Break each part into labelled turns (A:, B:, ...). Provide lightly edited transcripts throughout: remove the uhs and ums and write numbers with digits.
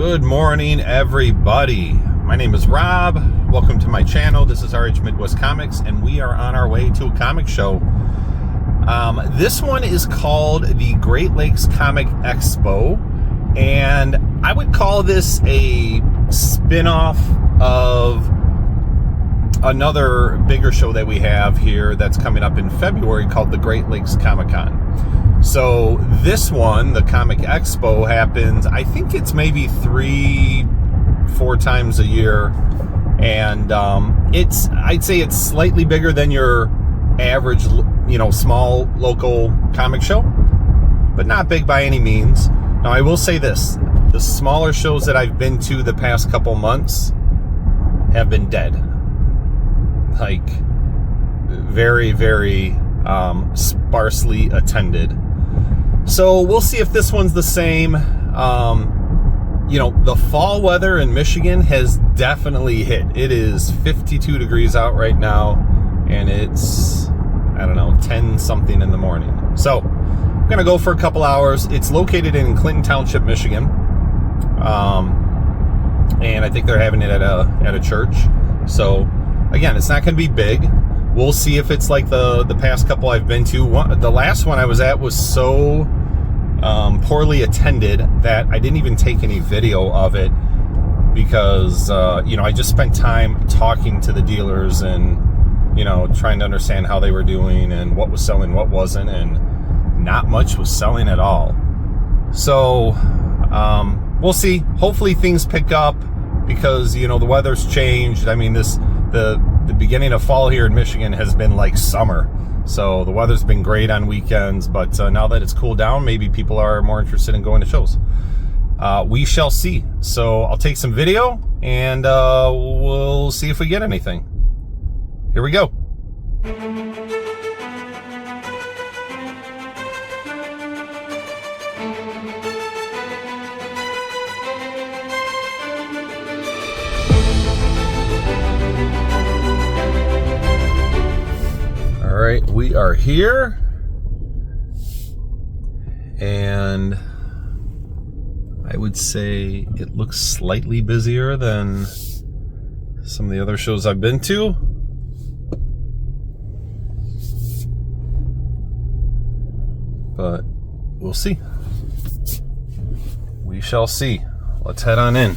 A: Good morning, everybody. My name is Rob. Welcome to my channel. This is RH Midwest Comics, and we are on our way to a comic show. This one is called the Great Lakes Comic Expo, and I would call this a spin-off of another bigger show that we have here that's coming up in February called the Great Lakes Comic Con. So this one, the Comic Expo, happens, I think it's maybe 3-4 times a year, and I'd say it's slightly bigger than your average, small local comic show, but not big by any means. Now I will say this, the smaller shows that I've been to the past couple months have been dead. Like, very, very sparsely attended. So we'll see if this one's the same. The fall weather in Michigan has definitely hit. It is 52 degrees out right now, and it's, 10 something in the morning. So I'm gonna go for a couple hours. It's located in Clinton Township, Michigan, and I think they're having it at a church. So again, it's not gonna be big. We'll see if it's like the past couple I've been to. The last one I was at was so poorly attended that I didn't even take any video of it because, I just spent time talking to the dealers and, trying to understand how they were doing and what was selling, what wasn't, and not much was selling at all. So we'll see. Hopefully things pick up because, the weather's changed. I mean, the beginning of fall here in Michigan has been like summer. So the weather's been great on weekends, but now that it's cooled down, maybe people are more interested in going to shows. We shall see. So I'll take some video and we'll see if we get anything. Here we go. All right, we are here, and I would say it looks slightly busier than some of the other shows I've been to. But we'll see. We shall see. Let's head on in.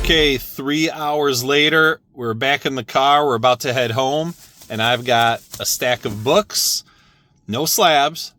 A: Okay, 3 hours later, we're back in the car. We're about to head home, and I've got a stack of books, no slabs,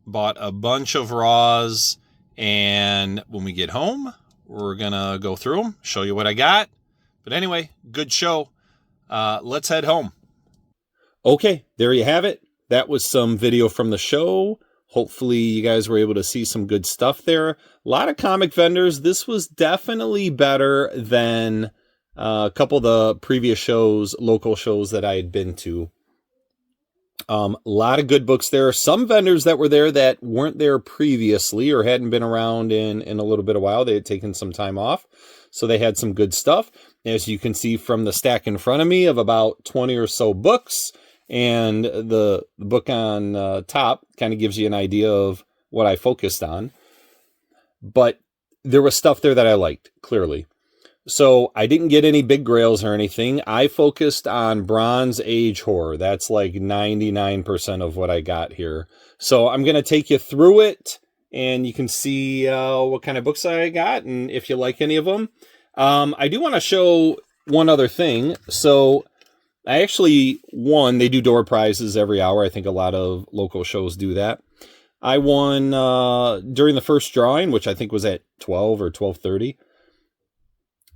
A: bought a bunch of raws, and when we get home, we're going to go through them, show you what I got. But anyway, good show. Let's head home. Okay, there you have it. That was some video from the show. Hopefully you guys were able to see some good stuff there. A lot of comic vendors. This was definitely better than a couple of the previous shows, local shows that I had been to. A lot of good books there. Some vendors that were there that weren't there previously or hadn't been around in a little bit of while. They had taken some time off. So they had some good stuff. As you can see from the stack in front of me of about 20 or so books. And the book on top kind of gives you an idea of what I focused on. But there was stuff there that I liked, clearly. So I didn't get any big grails or anything. I focused on Bronze Age horror. That's like 99% of what I got here. So I'm going to take you through it, and you can see what kind of books I got and if you like any of them. I do want to show one other thing. So I actually won. They do door prizes every hour. I think a lot of local shows do that. I won during the first drawing, which I think was at 12 or 12:30.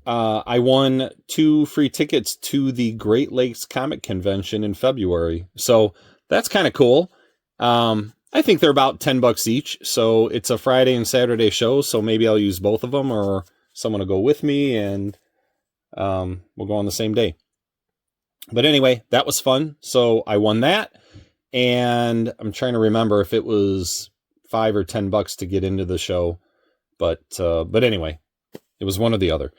A: I won 2 free tickets to the Great Lakes Comic Convention in February. So that's kind of cool. I think they're about $10 each. So it's a Friday and Saturday show. So maybe I'll use both of them, or someone will go with me, and we'll go on the same day. But anyway, that was fun. So I won that. And I'm trying to remember if it was $5 or $10 to get into the show. But anyway, it was one or the other.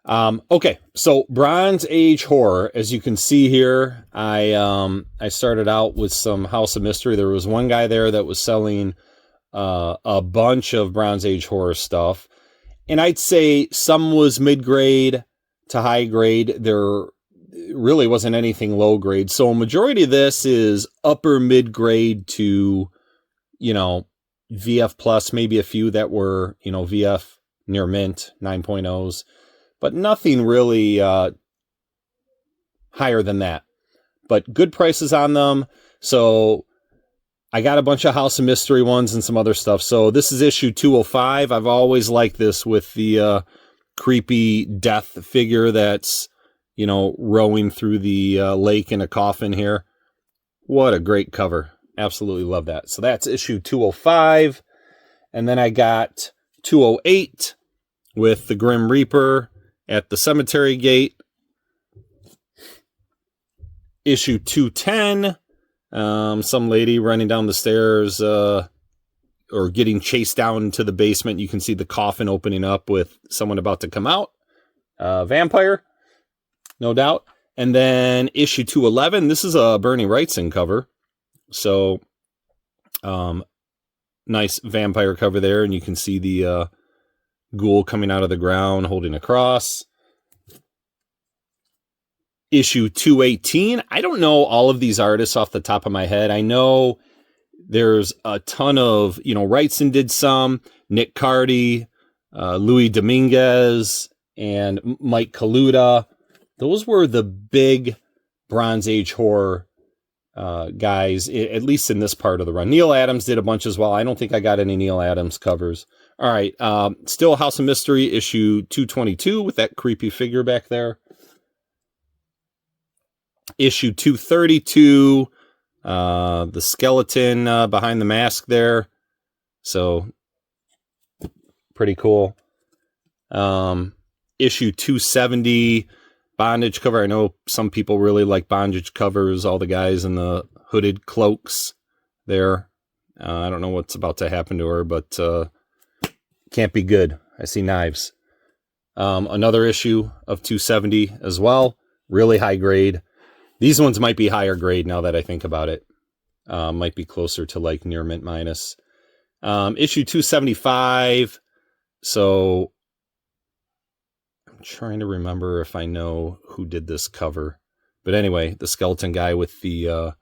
A: Okay, so Bronze Age horror, as you can see here, I started out with some House of Mystery. There was one guy there that was selling a bunch of Bronze Age horror stuff, and I'd say some was mid-grade to high grade. There really wasn't anything low grade, so a majority of this is upper mid-grade to, VF plus, maybe a few that were, VF near mint 9.0s. But nothing really higher than that. But good prices on them. So I got a bunch of House of Mystery ones and some other stuff. So this is issue 205. I've always liked this with the creepy death figure that's, rowing through the lake in a coffin here. What a great cover. Absolutely love that. So that's issue 205. And then I got 208 with the Grim Reaper at the cemetery gate. Issue 210, some lady running down the stairs or getting chased down to the basement. You can see the coffin opening up with someone about to come out. Vampire, no doubt. And then issue 211, this is a Bernie Wrightson cover. So nice vampire cover there, and you can see the ghoul coming out of the ground holding a cross. Issue 218. I don't know all of these artists off the top of my head. I know there's a ton of, Wrightson did some, Nick Cardy, Louis Dominguez, and Mike Kaluta. Those were the big Bronze Age horror guys, at least in this part of the run. Neil Adams did a bunch as well. I don't think I got any Neil Adams covers. All right, still House of Mystery, issue 222 with that creepy figure back there. Issue 232, the skeleton behind the mask there. So, pretty cool. Issue 270, bondage cover. I know some people really like bondage covers, all the guys in the hooded cloaks there. I don't know what's about to happen to her, but can't be good. I see knives. Another issue of 270 as well. Really high grade. These ones might be higher grade now that I think about it. Might be closer to like near mint minus. Issue 275. So I'm trying to remember if I know who did this cover. But anyway, the skeleton guy with the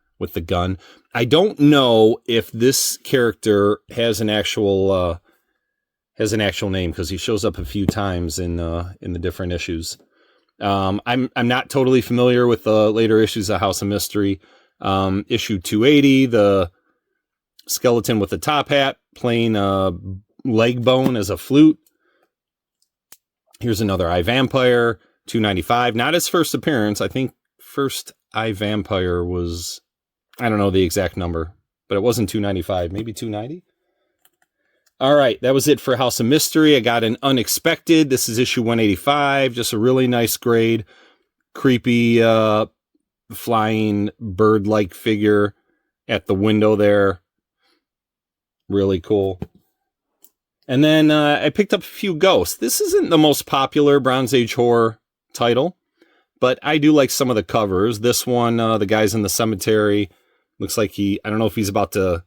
A: gun. I don't know if this character has an actual has an actual name because he shows up a few times in the different issues. I'm not totally familiar with the later issues of House of Mystery. Issue 280, the skeleton with the top hat playing a leg bone as a flute. Here's another I, Vampire, 295. Not his first appearance. I think first I, Vampire was, I don't know the exact number, but it wasn't 295, maybe 290. All right, that was it for House of Mystery. I got an Unexpected. This is issue 185, just a really nice grade. Creepy flying bird-like figure at the window there. Really cool. And then I picked up a few Ghosts. This isn't the most popular Bronze Age horror title, but I do like some of the covers. This one, the guy's in the cemetery. Looks like I don't know if he's about to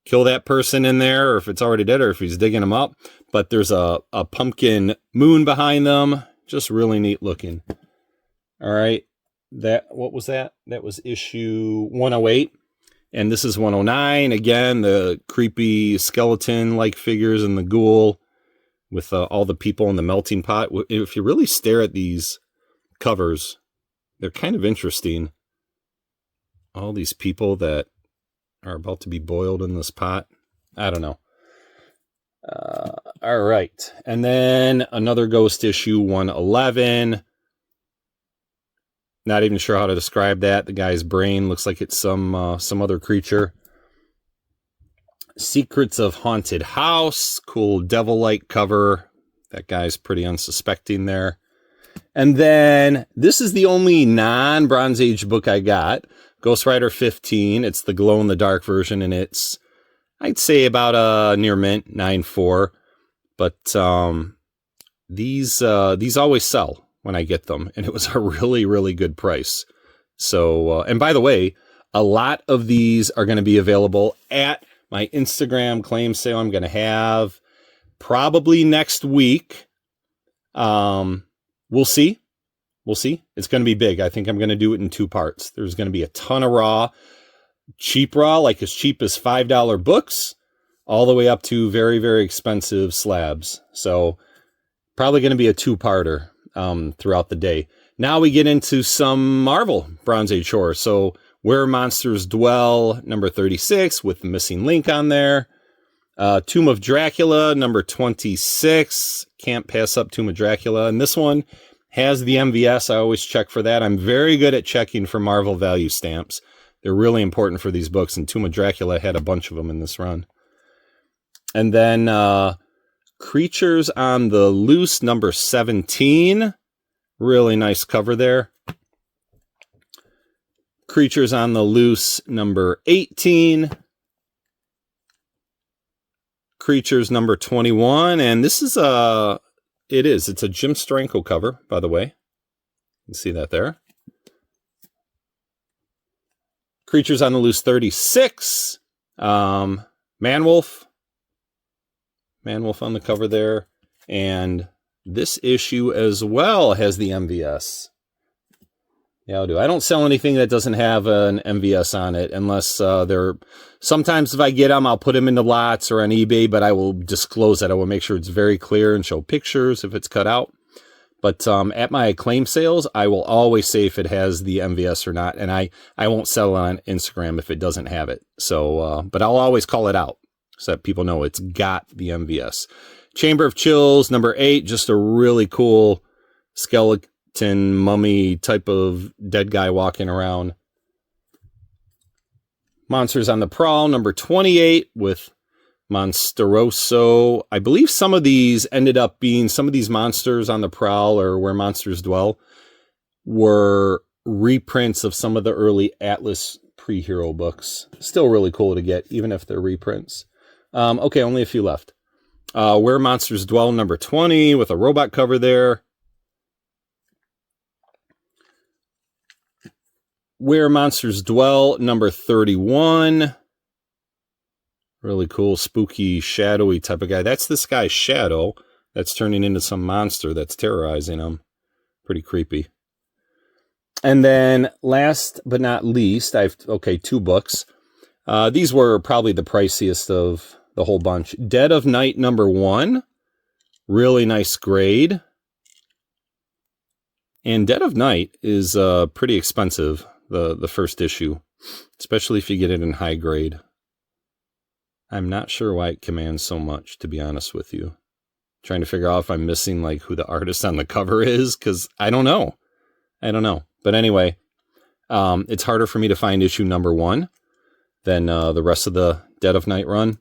A: kill that person in there, or if it's already dead, or if he's digging them up. But there's a pumpkin moon behind them. Just really neat looking. All right. What was that? That was issue 108. And this is 109. Again, the creepy skeleton-like figures and the ghoul with all the people in the melting pot. If you really stare at these covers, they're kind of interesting. All these people that are about to be boiled in this pot. I don't know. All right. And then another Ghost issue, 111. Not even sure how to describe that. The guy's brain looks like it's some other creature. Secrets of Haunted House. Cool devil-like cover. That guy's pretty unsuspecting there. And then this is the only non-Bronze Age book I got. Ghost Rider 15. It's the glow-in-the-dark version, and it's, I'd say, about a near mint, 9.4. But these always sell when I get them, and it was a really, really good price. So, and by the way, a lot of these are going to be available at my Instagram claim sale I'm going to have probably next week. We'll see. We'll see. It's going to be big. I think I'm going to do it in 2 parts. There's going to be a ton of raw, cheap raw, like as cheap as $5 books, all the way up to very, very expensive slabs. So probably going to be a 2-parter throughout the day. Now we get into some Marvel Bronze Age horror. So Where Monsters Dwell, number 36, with the missing link on there. Tomb of Dracula, number 26. Can't pass up Tomb of Dracula. And this one has the MVS. I always check for that. I'm very good at checking for Marvel value stamps. They're really important for these books. And Tomb of Dracula had a bunch of them in this run. And then Creatures on the Loose, number 17. Really nice cover there. Creatures on the Loose, number 18. Creatures, number 21. And this is it's a Jim Steranko cover, by the way. You can see that there. Creatures on the Loose, 36. Manwolf. Manwolf on the cover there. And this issue as well has the MVS. Yeah, I'll do. I don't sell anything that doesn't have an MVS on it unless sometimes if I get them, I'll put them into lots or on eBay, but I will disclose that. I will make sure it's very clear and show pictures if it's cut out. But at my claim sales, I will always say if it has the MVS or not. And I won't sell it on Instagram if it doesn't have it. So, but I'll always call it out so that people know it's got the MVS. Chamber of Chills, number 8, just a really cool skeleton mummy type of dead guy walking around. Monsters on the Prowl, number 28, with Monsteroso. I believe some of these ended up being, some of these Monsters on the Prowl or Where Monsters Dwell were reprints of some of the early Atlas pre-hero books. Still really cool to get, even if they're reprints. Okay, only a few left. Where Monsters Dwell, number 20, with a robot cover there. Where Monsters Dwell, number 31. Really cool, spooky, shadowy type of guy. That's this guy's shadow that's turning into some monster that's terrorizing him. Pretty creepy. And then last but not least, 2 books. These were probably the priciest of the whole bunch. Dead of Night #1, really nice grade. And Dead of Night is pretty expensive, the first issue, especially if you get it in high grade. I'm not sure why it commands so much, to be honest with you. Trying to figure out if I'm missing like who the artist on the cover is, because I don't know. But anyway, it's harder for me to find issue #1 than the rest of the Dead of Night run.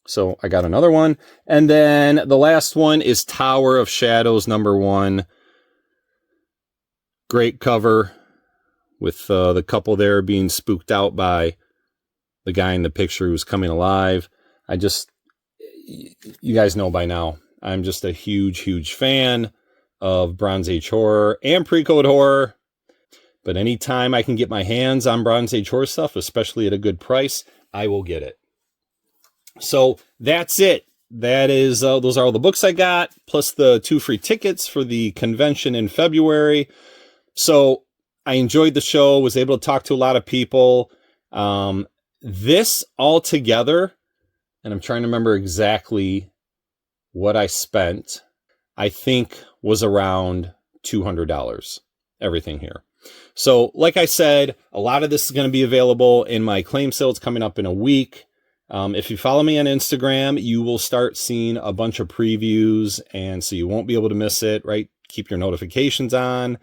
A: So I got another one. And then the last one is Tower of Shadows #1. Great cover with the couple there being spooked out by the guy in the picture who's coming alive. You guys know by now, I'm just a huge fan of Bronze Age horror and pre-code horror. But anytime I can get my hands on Bronze Age horror stuff, especially at a good price, I will get it. So that's it. Those are all the books I got, plus the 2 free tickets for the convention in February. So I enjoyed the show, was able to talk to a lot of people. This all together, and I'm trying to remember exactly what I spent, I think was around $200, everything here. So like I said, a lot of this is going to be available in my claim sale. It's coming up in a week. If you follow me on Instagram, you will start seeing a bunch of previews, and so you won't be able to miss it, right? Keep your notifications on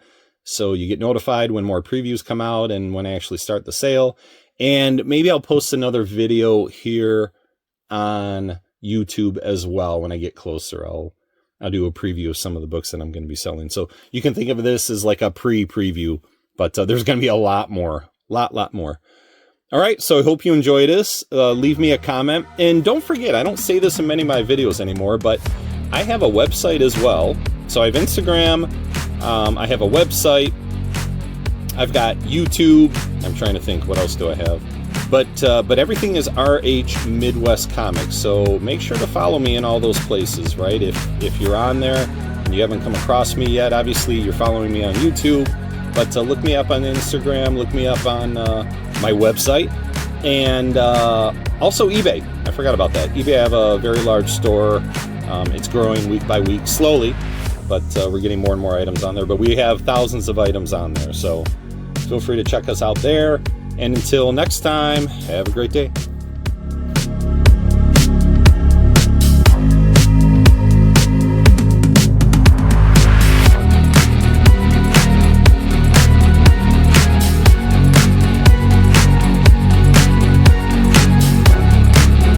A: so you get notified when more previews come out and when I actually start the sale. And maybe I'll post another video here on YouTube as well. When I get closer, I'll do a preview of some of the books that I'm going to be selling. So you can think of this as like a pre-preview, but there's going to be a lot more, lot more. All right, so I hope you enjoy this. Leave me a comment. And don't forget, I don't say this in many of my videos anymore, but I have a website as well. So I have Instagram, I have a website, I've got YouTube. I'm trying to think, what else do I have? But everything is RH Midwest Comics. So make sure to follow me in all those places, right? If you're on there and you haven't come across me yet, obviously you're following me on YouTube. But look me up on Instagram, look me up on my website, and also eBay. I forgot about that. eBay, I have a very large store. It's growing week by week, slowly, but we're getting more and more items on there. But we have thousands of items on there, so feel free to check us out there. And until next time, have a great day.